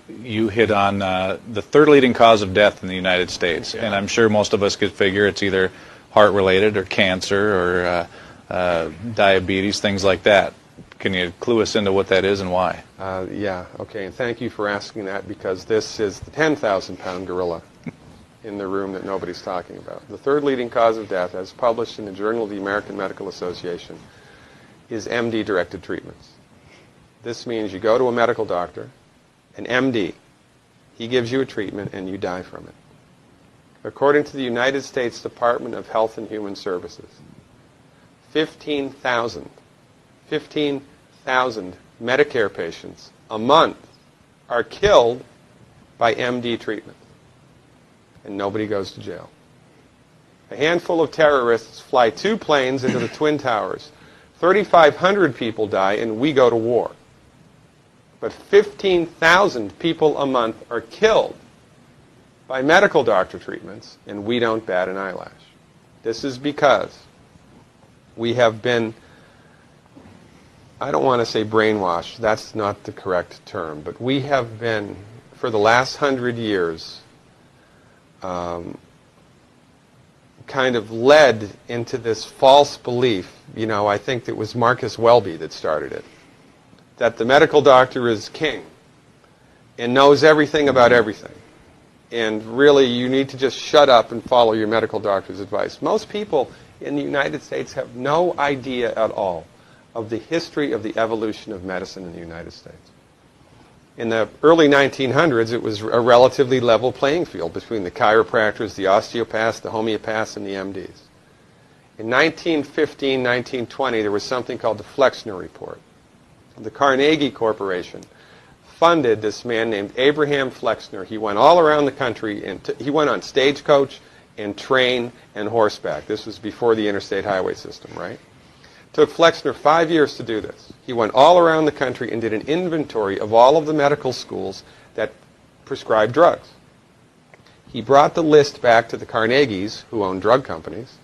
you hit on the third leading cause of death in the United States, and I'm sure most of us could figure it's either heart-related or cancer or diabetes, things like that. Can you clue us into what that is and why? Yeah, okay, and thank you for asking that, because this is the 10,000-pound gorilla in the room that nobody's talking about. The third leading cause of death, as published in the Journal of the American Medical Association, is MD-directed treatments. This means you go to a medical doctor, an MD, he gives you a treatment and you die from it. According to the United States Department of Health and Human Services, 15,000 Medicare patients a month are killed by MD treatment, and nobody goes to jail. A handful of terrorists fly 2 planes into the Twin Towers. 3,500 people die, and we go to war. But 15,000 people a month are killed by medical doctor treatments, and we don't bat an eyelash. This is because we have been, I don't want to say brainwashed, that's not the correct term, but we have been, for the last 100 years, kind of led into this false belief. You know, I think it was Marcus Welby that started it, that the medical doctor is king and knows everything about everything. And really, you need to just shut up and follow your medical doctor's advice. Most people in the United States have no idea at all of the history of the evolution of medicine in the United States. In the early 1900s, it was a relatively level playing field between the chiropractors, the osteopaths, the homeopaths, and the MDs. In 1915, 1920, there was something called the Flexner Report. The Carnegie Corporation funded this man named Abraham Flexner. He went all around the country, and he went on stagecoach and train and horseback. This was before the interstate highway system, right? Took Flexner 5 years to do this. He went all around the country and did an inventory of all of the medical schools that prescribed drugs. He brought the list back to the Carnegies, who owned drug companies,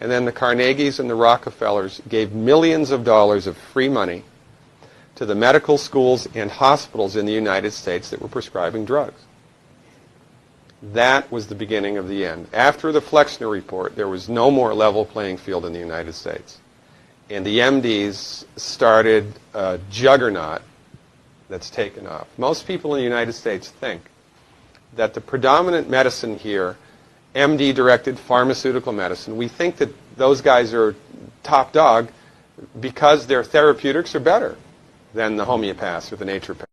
and then the Carnegies and the Rockefellers gave millions of dollars of free money to the medical schools and hospitals in the United States that were prescribing drugs. That was the beginning of the end. After the Flexner Report, there was no more level playing field in the United States. And the MDs started a juggernaut that's taken off. Most people in the United States think that the predominant medicine here, MD-directed pharmaceutical medicine, we think that those guys are top dog because their therapeutics are better than the homeopaths or the naturopaths.